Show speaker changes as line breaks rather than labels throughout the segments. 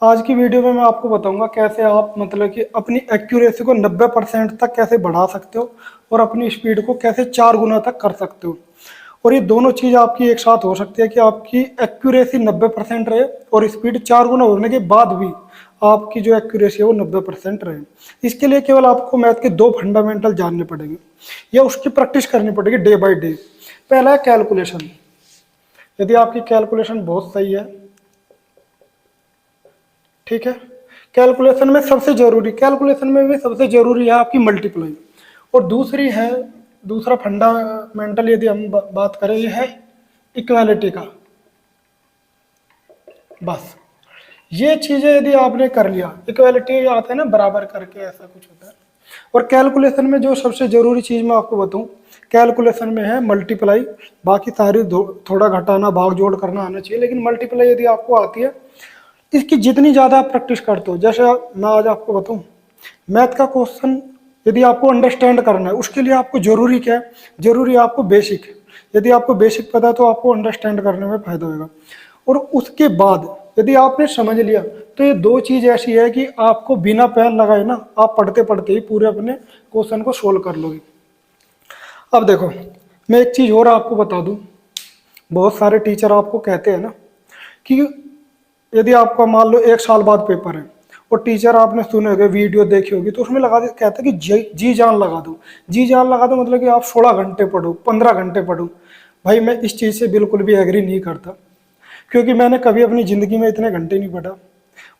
आज की वीडियो में मैं आपको बताऊंगा कैसे आप मतलब कि अपनी एक्यूरेसी को 90% तक कैसे बढ़ा सकते हो और अपनी स्पीड को कैसे 4 गुना तक कर सकते हो। और ये दोनों चीज़ आपकी एक साथ हो सकती है कि आपकी एक्यूरेसी 90% रहे और स्पीड 4 गुना होने के बाद भी आपकी जो एक्यूरेसी है वो 90% रहे। इसके लिए केवल आपको मैथ के दो फंडामेंटल जानने पड़ेंगे या उसकी प्रैक्टिस करनी पड़ेगी डे बाई डे। पहला है कैलकुलेशन। यदि आपकी कैलकुलेशन बहुत सही है, ठीक है, कैलकुलेशन में सबसे जरूरी, कैलकुलेशन में भी सबसे जरूरी है आपकी मल्टीप्लाई। और दूसरी है, दूसरा फंडामेंटल यदि हम बात करें ये है इक्वालिटी का। बस ये चीजें यदि आपने कर लिया, इक्वालिटी आता है ना बराबर करके, ऐसा कुछ होता है। और कैलकुलेशन में जो सबसे जरूरी चीज मैं आपको बताऊं, कैलकुलेशन में है मल्टीप्लाई। बाकी सारी थोड़ा घटाना भाग जोड़ करना आना चाहिए, लेकिन मल्टीप्लाई यदि आपको आती है, इसकी जितनी ज़्यादा आप प्रैक्टिस करते हो, जैसे मैं आज आपको बताऊं मैथ का क्वेश्चन यदि आपको अंडरस्टैंड करना है, उसके लिए आपको जरूरी क्या है, जरूरी है आपको बेसिक। यदि आपको बेसिक पता है तो आपको अंडरस्टैंड करने में फायदा होगा। और उसके बाद यदि आपने समझ लिया तो ये दो चीज़ ऐसी है कि आपको बिना पेन लगाए ना आप पढ़ते पढ़ते ही पूरे अपने क्वेश्चन को सोल्व कर लोगे। अब देखो, मैं एक चीज़ और आपको बता दूं, बहुत सारे टीचर आपको कहते हैं ना कि यदि आपका मान लो 1 साल बाद पेपर है और टीचर आपने सुने होगे, वीडियो देखी होगी, तो उसमें लगा दे, कहते हैं कि जी जान लगा दो। जी जान लगा दो मतलब कि आप 16 घंटे पढ़ो, 15 घंटे पढ़ो। भाई मैं इस चीज़ से बिल्कुल भी एग्री नहीं करता, क्योंकि मैंने कभी अपनी ज़िंदगी में इतने घंटे नहीं पढ़ा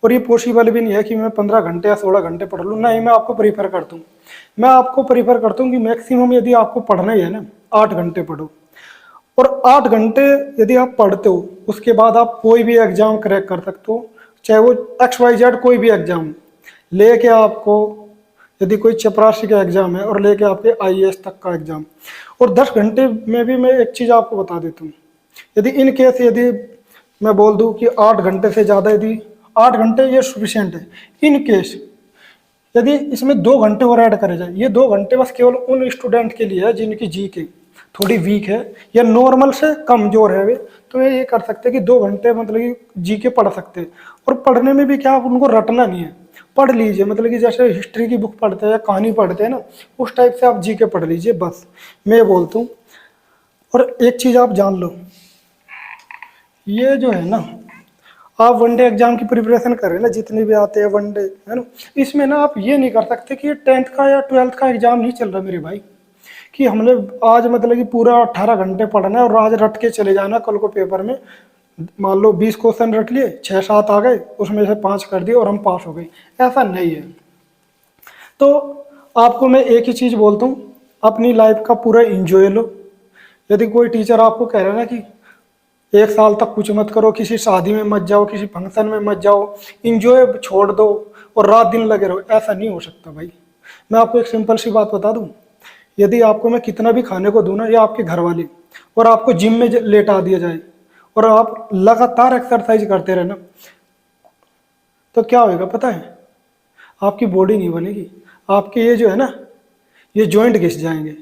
और ये पॉसिबल भी नहीं है कि मैं 15 घंटे या 16 घंटे पढ़ लूँ। नहीं, मैं आपको प्रीफर करता हूँ, मैं आपको प्रीफर करता हूँ कि मैक्सिमम यदि आपको पढ़ना ही है ना 8 घंटे पढ़ो। और 8 घंटे यदि आप पढ़ते हो उसके बाद आप कोई भी एग्जाम क्रैक कर सकते हो, चाहे वो XYZ कोई भी एग्जाम लेके आपको, यदि कोई चपरासी का एग्जाम है और लेके आपके IAS तक का एग्जाम। और 10 घंटे में भी मैं एक चीज़ आपको बता देता हूँ, यदि इन केस यदि मैं बोल दूँ कि 8 घंटे से ज़्यादा, यदि 8 घंटे ये सुफिशियंट है, इन केस यदि इसमें 2 घंटे और ऐड करे जाए, ये 2 घंटे बस केवल उन स्टूडेंट के लिए है जिनकी जी के थोड़ी वीक है या नॉर्मल से कमजोर है वे, तो ये कर सकते हैं कि 2 घंटे मतलब कि जी के पढ़ सकते हैं। और पढ़ने में भी क्या, आप उनको रटना नहीं है, पढ़ लीजिए, मतलब कि जैसे हिस्ट्री की बुक पढ़ते हैं या कहानी पढ़ते हैं ना, उस टाइप से आप जी के पढ़ लीजिए बस, मैं बोलता हूँ। और एक चीज़ आप जान लो, ये जो है ना, आप वनडे एग्जाम की प्रिपरेशन कर रहे हैं ना, जितने भी आते हैं वनडे, है ना, इसमें ना आप ये नहीं कर सकते कि ये 10th का या 12th का एग्जाम नहीं चल रहा मेरे भाई, कि हमने आज मतलब कि पूरा 18 घंटे पढ़ना है और आज रट के चले जाना, कल को पेपर में मान लो 20 क्वेश्चन रट लिए, 6-7 आ गए, उसमें से 5 कर दिए और हम पास हो गए। ऐसा नहीं है। तो आपको मैं एक ही चीज़ बोलता हूँ, अपनी लाइफ का पूरा इंजॉय लो। यदि कोई टीचर आपको कह रहा है ना कि 1 साल तक कुछ मत करो, किसी शादी में मत जाओ, किसी फंक्शन में मत जाओ, इंजॉय छोड़ दो और रात दिन लगे रहो, ऐसा नहीं हो सकता भाई। मैं आपको एक सिंपल सी बात बता दूं, यदि आपको मैं कितना भी खाने को दूं ना, या आपके घर वाले, और आपको जिम में लेटा दिया जाए और आप लगातार एक्सरसाइज करते रहे ना, तो क्या होएगा पता है, आपकी बॉडी नहीं बनेगी, आपके ये जो है ना, ये जॉइंट घिस जाएंगे,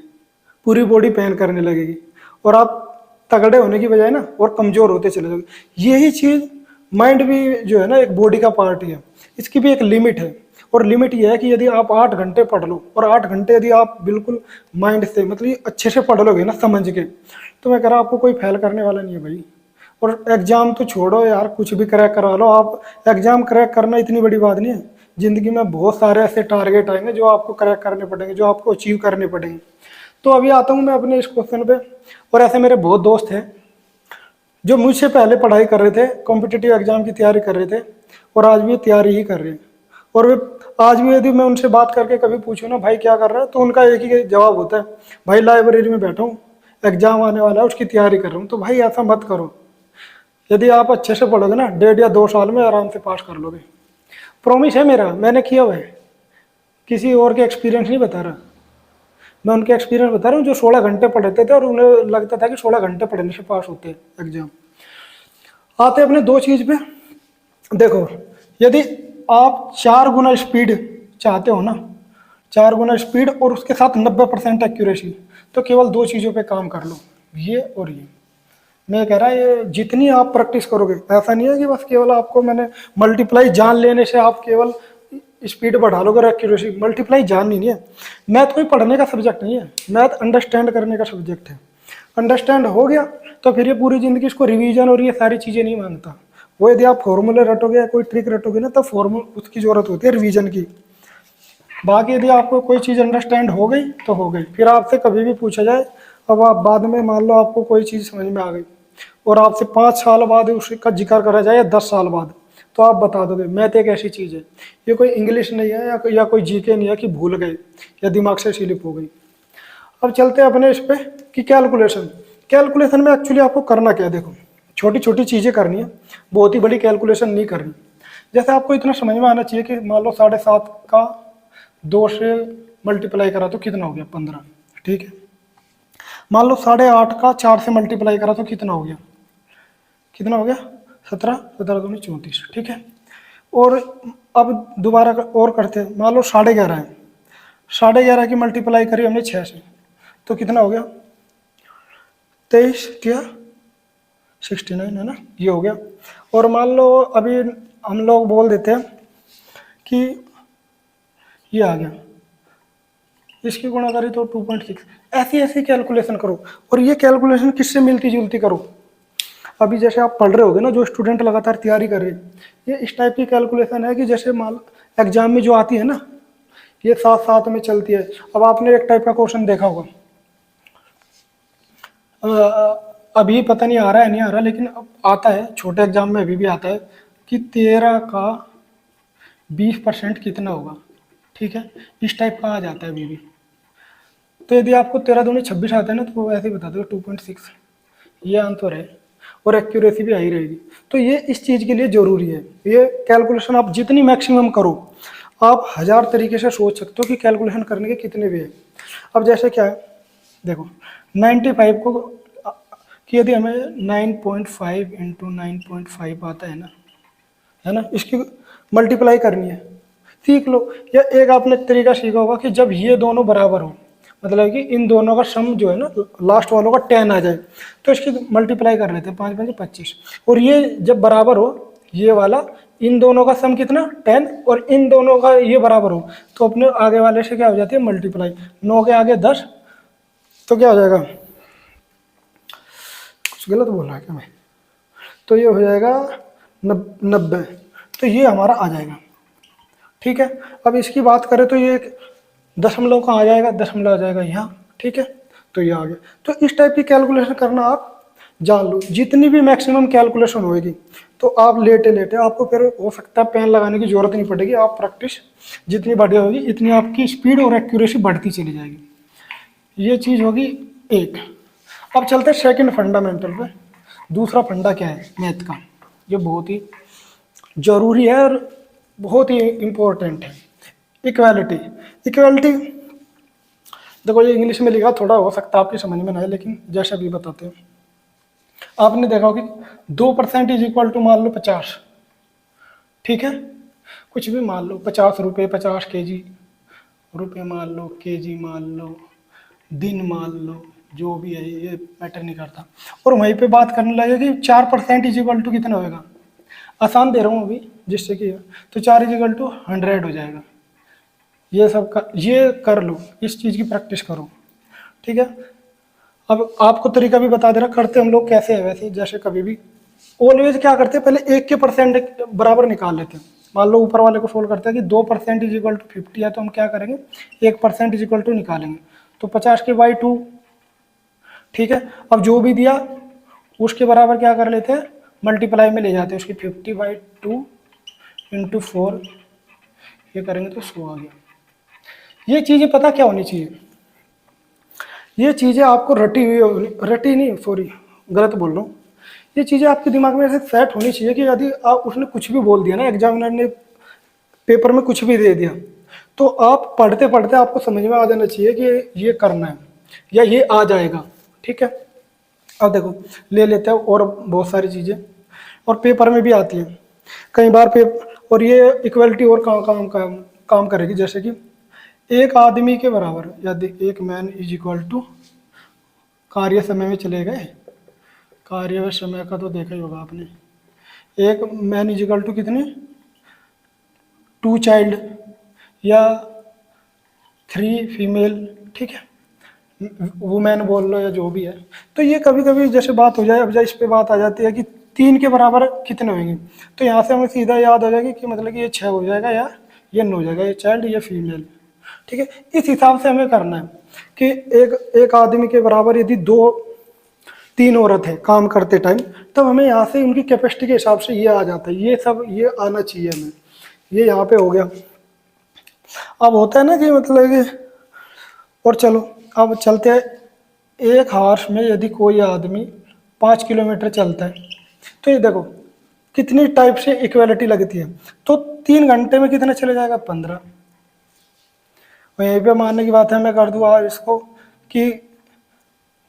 पूरी बॉडी पेन करने लगेगी और आप तगड़े होने की बजाय ना और कमजोर होते चले जाओगे। यही चीज माइंड भी जो है ना एक बॉडी का पार्ट ही है, इसकी भी एक लिमिट है। और लिमिट ये है कि यदि आप 8 घंटे पढ़ लो और 8 घंटे यदि आप बिल्कुल माइंड से मतलब अच्छे से पढ़ लोगे ना समझ के, तो मैं कह रहा आपको कोई फेल करने वाला नहीं है भाई। और एग्जाम तो छोड़ो यार, कुछ भी क्रैक करवा लो आप, एग्जाम क्रैक करना इतनी बड़ी बात नहीं है। जिंदगी में बहुत सारे ऐसे टारगेट आएंगे जो आपको क्रैक करने पड़ेंगे, जो आपको अचीव करने पड़ेंगे। तो अभी आता हूँ मैं अपने इस क्वेश्चन पे। और ऐसे मेरे बहुत दोस्त हैं जो मुझसे पहले पढ़ाई कर रहे थे, कॉम्पिटिटिव एग्जाम की तैयारी कर रहे थे और आज भी तैयारी ही कर रहे हैं। और वे आज भी यदि मैं उनसे बात करके कभी पूछूँ ना भाई क्या कर रहा है, तो उनका एक ही जवाब होता है, भाई लाइब्रेरी में बैठा हूँ, एग्जाम आने वाला है उसकी तैयारी कर रहा हूँ। तो भाई ऐसा मत करो, यदि आप अच्छे से पढ़ोगे ना 1.5 या 2 साल में आराम से पास कर लोगे। प्रॉमिस है मेरा, मैंने किया हुआ है, किसी और के एक्सपीरियंस नहीं बता रहा, मैं उनके एक्सपीरियंस बता रहा हूँ जो 16 घंटे पढ़ते थे और उन्हें लगता था कि 16 घंटे पढ़ने से पास होते हैं एग्जाम। आते अपने दो चीज पे, देखो यदि आप 4 गुना स्पीड चाहते हो ना, 4 गुना स्पीड और उसके साथ 90% एक्यूरेसी, तो केवल दो चीज़ों पे काम कर लो, ये और ये। मैं कह रहा ये जितनी आप प्रैक्टिस करोगे, ऐसा नहीं है कि बस केवल आपको मैंने मल्टीप्लाई जान लेने से आप केवल स्पीड बढ़ा लोगे और एक्यूरेसी। मल्टीप्लाई जान नहीं है। मैथ कोई पढ़ने का सब्जेक्ट नहीं है, मैथ अंडरस्टैंड करने का सब्जेक्ट है। अंडरस्टैंड हो गया तो फिर ये पूरी जिंदगी इसको रिवीजन और ये सारी चीजें नहीं मांगता। वो यदि आप फॉर्मूले रटोगे या कोई ट्रिक रटोगे ना, तो फॉर्मूल उसकी जरूरत होती है रिवीजन की। बाकी यदि आपको कोई चीज़ अंडरस्टैंड हो गई तो हो गई, फिर आपसे कभी भी पूछा जाए, अब आप बाद में मान लो आपको कोई चीज़ समझ में आ गई और आपसे 5 साल बाद उसका जिक्र करा जाए या 10 साल बाद, तो आप बता दोगे मैथ एक ऐसी चीज़ है। ये कोई इंग्लिश नहीं है या कोई जीके नहीं है कि भूल गए या दिमाग से स्लिप हो गई। अब चलते हैं अपने इस पे कि कैलकुलेशन। कैलकुलेशन में एक्चुअली आपको करना क्या है, देखो छोटी छोटी चीज़ें करनी है, बहुत ही बड़ी कैलकुलेशन नहीं करनी। जैसे आपको इतना समझ में आना चाहिए कि मान लो 7.5 का 2 से मल्टीप्लाई करा तो कितना हो गया 15, ठीक है। मान लो 8.5 का 4 से मल्टीप्लाई करा तो कितना हो गया, कितना हो गया 17, 17 दूनी 34, ठीक है। और अब दोबारा और करते हैं, मान लो 11.5 है, 11.5 की मल्टीप्लाई करी हमने 6 से तो कितना हो गया 23 क्या 69 है ना, ये हो गया। और मान लो अभी हम लोग बोल देते हैं कि ये आ गया, इसकी गुणा करें तो 2.6। ऐसी ऐसी कैलकुलेशन करो, और ये कैलकुलेशन किससे मिलती जुलती करो। अभी जैसे आप पढ़ रहे होगे ना, जो स्टूडेंट लगातार तैयारी कर रहे हैं, ये इस टाइप की कैलकुलेशन है कि जैसे मान एग्जाम में जो आती है ना, ये साथ साथ में चलती है। अब आपने एक टाइप का क्वेश्चन देखा होगा, अभी पता नहीं आ रहा है नहीं आ रहा, लेकिन अब आता है छोटे एग्जाम में, अभी भी आता है कि 13 का 20% कितना होगा, ठीक है। इस टाइप का आ जाता है अभी भी। तो यदि आपको 13 दूनी 26 आता है ना, तो ऐसे ही बता दो 2.6, ये आंसर है, और एक्यूरेसी भी आई रहेगी। तो ये इस चीज़ के लिए ज़रूरी है। ये कैलकुलेशन आप जितनी मैक्सिमम करो, आप 1000 तरीके से सोच सकते हो कि कैलकुलेशन करने के कितने भी है। अब जैसे क्या है, देखो 95 को कि यदि हमें 9.5 इंटू 9.5 आता है ना, इसकी मल्टीप्लाई करनी है, सीख लो। या एक आपने तरीका सीखा होगा कि जब ये दोनों बराबर हो, मतलब कि इन दोनों का सम जो है ना, लास्ट वालों का 10 आ जाए, तो इसकी मल्टीप्लाई कर लेते हैं, 5 5 25। और ये जब बराबर हो, ये वाला इन दोनों का सम कितना 10, और इन दोनों का ये बराबर हो, तो अपने आगे वाले से क्या हो जाती है मल्टीप्लाई। 9 के आगे 10, तो क्या हो जाएगा, कुछ गलत बोल रहा है क्या मैं, तो ये हो जाएगा 90। तो ये हमारा आ जाएगा, ठीक है। अब इसकी बात करें तो ये दशमलव का आ जाएगा, दशमलव आ जाएगा यहाँ, ठीक है। तो ये आ गया। तो इस टाइप की कैलकुलेशन करना आप जान लो। जितनी भी मैक्सिमम कैलकुलेशन होएगी, तो आप लेटे लेटे, आपको फिर हो सकता है पेन लगाने की जरूरत नहीं पड़ेगी। आप प्रैक्टिस जितनी बढ़िया होगी, इतनी आपकी स्पीड और एक्यूरेसी बढ़ती चली जाएगी। ये चीज़ होगी एक। अब चलते हैं सेकंड फंडामेंटल पे। दूसरा फंडा क्या है मैथ का, ये बहुत ही जरूरी है और बहुत ही इम्पोर्टेंट है, इक्वालिटी। इक्वालिटी देखो, ये इंग्लिश में लिखा, थोड़ा हो सकता है आपकी समझ में ना आए, लेकिन जैसा भी बताते हैं। आपने देखा कि 2% इज इक्वल टू मान लो 50, ठीक है। कुछ भी मान लो, 50 रुपये, 50 केजी, रुपये मान लो, केजी मान लो, दिन मान लो, जो भी है ये मैटर नहीं करता। और वहीं पे बात करने लगे कि 4% इज इक्वल टू कितना होएगा। आसान दे रहा हूँ अभी जिससे कि, तो 4 इज इक्वल टू 100 हो जाएगा। ये सब का ये कर लो, इस चीज़ की प्रैक्टिस करो, ठीक है। अब आपको तरीका भी बता दे रहा, करते हम लोग कैसे है वैसे। जैसे कभी भी ऑलवेज क्या करते हैं, पहले 1 के परसेंट बराबर निकाल लेते हैं। मान लो ऊपर वाले को सोल्व करते हैं कि 2% इज इक्वल टू 50 है, तो हम क्या करेंगे 1% इज इक्वल टू निकालेंगे, तो 50 के बाई 2, ठीक है। अब जो भी दिया उसके बराबर क्या कर लेते हैं, मल्टीप्लाई में ले जाते हैं उसकी, 50/2 इंटू 4, ये करेंगे तो 100 आ गया। ये चीज़ें पता क्या होनी चाहिए, ये चीज़ें आपको रटी नहीं, सॉरी गलत बोल रहा हूँ। ये चीज़ें आपके दिमाग में ऐसे सेट होनी चाहिए कि यदि आप उसने कुछ भी बोल दिया ना, एग्जामिनर ने पेपर में कुछ भी दे दिया, तो आप पढ़ते पढ़ते आपको समझ में आ जाना चाहिए कि ये करना है या ये आ जाएगा, ठीक है। अब देखो ले लेते हैं और बहुत सारी चीज़ें, और पेपर में भी आती हैं कई बार और ये इक्वलिटी और काम करेगी। जैसे कि एक आदमी के बराबर, या एक मैन इज इक्वल टू, कार्य समय में चले गए, कार्य व समय का तो देखा ही होगा आपने। एक मैन इज इक्वल टू कितने, 2 चाइल्ड या 3 फीमेल, ठीक है, वुमेन बोल लो या जो भी है। तो ये कभी कभी जैसे बात हो जाए, अब इस पे बात आ जाती है कि 3 के बराबर कितने होंगे, तो यहाँ से हमें सीधा याद हो जाएगी कि मतलब कि ये 6 हो जाएगा या ये 9 हो जाएगा, ये चाइल्ड ये फीमेल, ठीक है। इस हिसाब से हमें करना है कि एक एक आदमी के बराबर यदि 2-3 औरत है काम करते टाइम, तब हमें यहाँ से उनकी कैपेसिटी के हिसाब से ये आ जाता है, ये सब ये आना चाहिए हमें, ये यहाँ पे हो गया। अब होता है ना कि मतलब कि, और चलो अब चलते हैं, एक हार्स में यदि कोई आदमी 5 किलोमीटर चलता है, तो ये देखो कितनी टाइप से इक्वालिटी लगती है, तो 3 घंटे में कितना चले जाएगा, 15। यहीं पे मानने की बात है, मैं कर दूँ आज इसको कि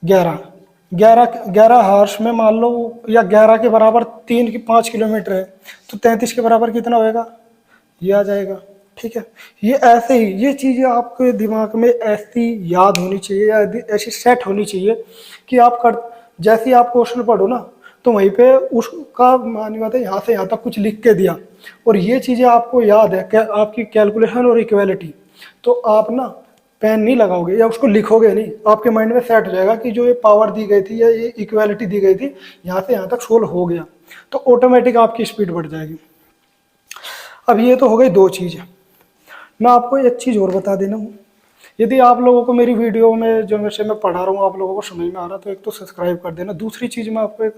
11 हार्स में मान लो, या 11 के बराबर 5 किलोमीटर है, तो 33 के बराबर कितना होएगा, ये आ जाएगा, ठीक है। ये ऐसे ही ये चीज़ें आपके दिमाग में ऐसी याद होनी चाहिए या ऐसी सेट होनी चाहिए कि आप कर, जैसे ही आप क्वेश्चन पढ़ो ना, तो वहीं पे उसका मानी बात है, यहाँ से यहाँ तक कुछ लिख के दिया, और ये चीज़ें आपको याद है आपकी कैलकुलेशन और इक्वालिटी, तो आप ना पेन नहीं लगाओगे या उसको लिखोगे नहीं, आपके माइंड में सेट हो जाएगा कि जो ये पावर दी गई थी या ये इक्वालिटी दी गई थी, यहाँ से यहाँ तक सोल्व हो गया, तो ऑटोमेटिक आपकी स्पीड बढ़ जाएगी। अब ये तो हो गई 2 चीज़। मैं आपको एक चीज़ और बता देना हूँ, यदि आप लोगों को मेरी वीडियो में जो वैसे मैं पढ़ा रहा हूँ आप लोगों को समझ में आ रहा, तो एक तो सब्सक्राइब कर देना। दूसरी चीज़ मैं आपको एक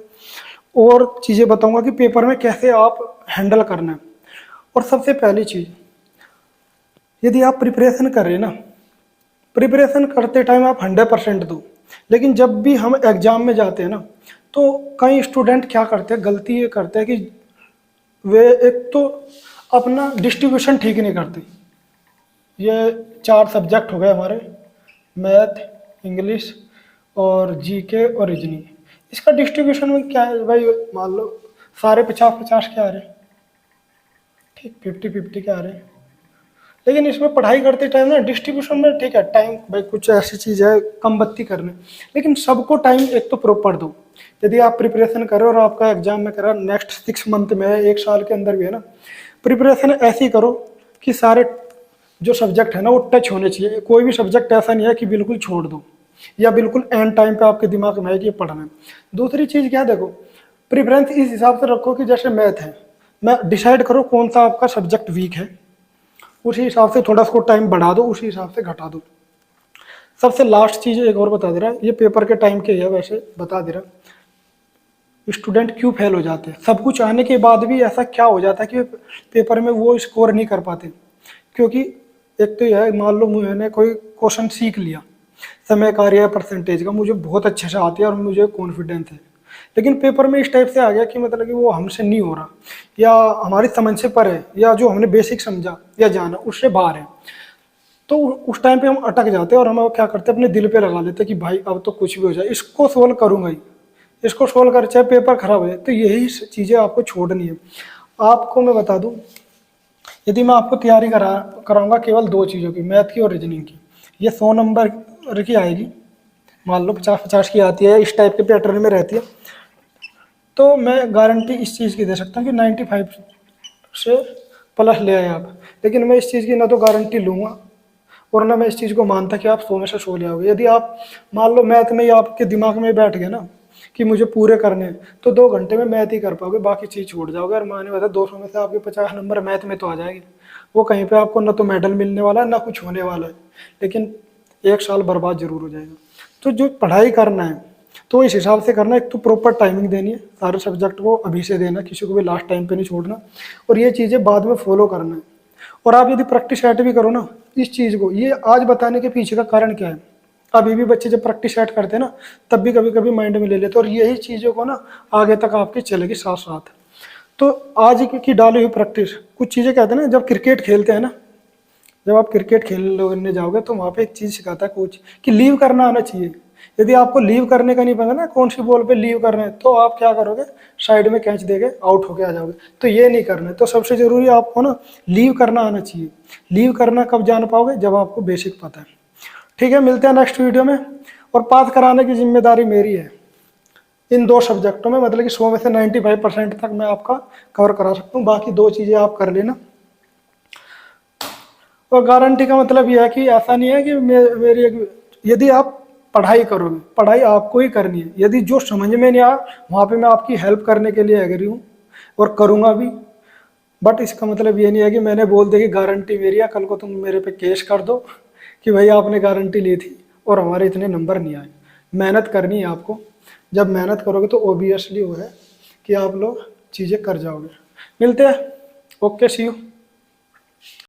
और चीज़ें बताऊंगा कि पेपर में कैसे आप हैंडल करना है। और सबसे पहली चीज़, यदि आप प्रिपरेशन कर रहे हैं ना, प्रिपरेशन करते टाइम आप 100% दो, लेकिन जब भी हम एग्ज़ाम में जाते हैं ना, तो कई स्टूडेंट क्या करते हैं, गलती ये करते हैं कि वे एक तो अपना डिस्ट्रीब्यूशन ठीक नहीं करते। ये 4 सब्जेक्ट हो गए हमारे, मैथ, इंग्लिश और जीके और रीजनिंग। इसका डिस्ट्रीब्यूशन में क्या है भाई, मान लो सारे 50-50 के आ रहे हैं, ठीक, 50-50 के आ रहे हैं, लेकिन इसमें पढ़ाई करते टाइम ना डिस्ट्रीब्यूशन में ठीक है, टाइम भाई कुछ ऐसी चीज़ है कम बत्ती करने, लेकिन सबको टाइम एक तो प्रॉपर दो। यदि आप प्रिपरेशन करो और आपका एग्जाम में करा नेक्स्ट 6 मंथ में है, 1 साल के अंदर भी है ना, प्रिपरेशन ऐसी करो कि सारे जो सब्जेक्ट है ना वो टच होने चाहिए। कोई भी सब्जेक्ट ऐसा नहीं है कि बिल्कुल छोड़ दो या बिल्कुल एंड टाइम पे आपके दिमाग में है कि ये पढ़ना है। दूसरी चीज़ क्या, देखो प्रिफरेंस इस हिसाब से रखो कि जैसे मैथ है, मैं डिसाइड करो कौन सा आपका सब्जेक्ट वीक है, उसी हिसाब से थोड़ा उसको टाइम बढ़ा दो, उसी हिसाब से घटा दो। सबसे लास्ट चीज़ एक और बता दे रहा, ये पेपर के टाइम के है वैसे बता दे रहा, स्टूडेंट क्यों फेल हो जाते हैं, सब कुछ आने के बाद भी ऐसा क्या हो जाता है कि पेपर में वो स्कोर नहीं कर पाते। क्योंकि एक तो यह है, मान लो मैंने कोई क्वेश्चन सीख लिया, समय कार्य परसेंटेज का मुझे बहुत अच्छे से आती है और मुझे कॉन्फिडेंस है, लेकिन पेपर में इस टाइप से आ गया कि मतलब कि वो हमसे नहीं हो रहा या हमारी समझ से पर है या जो हमने बेसिक समझा या जाना उससे बाहर है, तो उस टाइम पे हम अटक जाते हैं और हम क्या करते हैं अपने दिल पे लगा लेते हैं कि भाई अब तो कुछ भी हो जाए, इसको सोल्व करूंगा ही, इसको सोल्व कर चाहे पेपर खराब हो जाए। तो यही चीज़ें आपको छोड़नी है। आपको मैं बता दूं, यदि मैं आपको तैयारी कराऊंगा केवल 2 चीज़ों की, मैथ की और रीजनिंग की, ये 100 नंबर की आएगी, मान लो 50-50 की आती है, इस टाइप के पैटर्न में रहती है, तो मैं गारंटी इस चीज़ की दे सकता हूँ कि 95 से प्लस ले आए आप। लेकिन मैं इस चीज़ की ना तो गारंटी लूँगा और ना मैं इस चीज़ को मानता कि आप 100 में से 100 ले आओगे। यदि आप मान लो मैथ में ही आपके दिमाग में बैठ गए ना कि मुझे पूरे करने हैं, तो 2 घंटे में मैथ ही कर पाओगे, बाकी चीज़ छोड़ जाओगे। और माने बता 200 में से आपके 50 नंबर मैथ में तो आ जाएंगे, वो कहीं पे आपको ना तो मेडल मिलने वाला है ना कुछ होने वाला है, लेकिन 1 साल बर्बाद जरूर हो जाएगा। तो जो पढ़ाई करना है तो इस हिसाब से करना, एक तो प्रॉपर टाइमिंग देनी है, सारे सब्जेक्ट को अभी से देना, किसी को भी लास्ट टाइम पे नहीं छोड़ना, और ये चीज़ें बाद में फॉलो करना है। और आप यदि प्रैक्टिस सेट भी करो ना इस चीज़ को, ये आज बताने के पीछे का कारण क्या है, अभी भी बच्चे जब प्रैक्टिस सेट करते हैं ना तब भी कभी कभी माइंड में ले लेते, और यही चीज़ों को ना आगे तक आपकी चलेगी साथ साथ। तो आज की डाली हुई प्रैक्टिस, कुछ चीज़ें कहते हैं ना, जब क्रिकेट खेलते हैं ना, जब आप क्रिकेट खेलने जाओगे तो वहाँ पे एक चीज़ सिखाता है कोच कि लीव करना आना चाहिए। यदि आपको लीव करने का नहीं पता ना कौन सी बॉल पे लीव करना है, तो आप क्या करोगे, साइड में कैच देके आउट होके आ जाओगे। तो ये नहीं करना है। तो सबसे जरूरी आपको ना लीव करना आना चाहिए। लीव करना कब जान पाओगे, जब आपको बेसिक पता है। ठीक है, मिलते हैं नेक्स्ट वीडियो में। और पास कराने की जिम्मेदारी मेरी है, इन 2 सब्जेक्टों में, मतलब कि 100 में से 95% तक मैं आपका कवर करा सकता हूँ। बाकी 2 चीज़ें आप कर लेना। और गारंटी का मतलब यह है कि ऐसा नहीं है कि यदि आप पढ़ाई करोगे, पढ़ाई आपको ही करनी है, यदि जो समझ में नहीं आया वहाँ पे मैं आपकी हेल्प करने के लिए एग्री हूँ और करूँगा भी। बट इसका मतलब ये नहीं है कि मैंने बोल दिया कि गारंटी मेरी है, कल को तुम मेरे पे केस कर दो कि भाई आपने गारंटी ली थी और हमारे इतने नंबर नहीं आए। मेहनत करनी है आपको। जब मेहनत करोगे तो ओबियसली वो है कि आप लोग चीज़ें कर जाओगे। मिलते हैं। Okay, see you.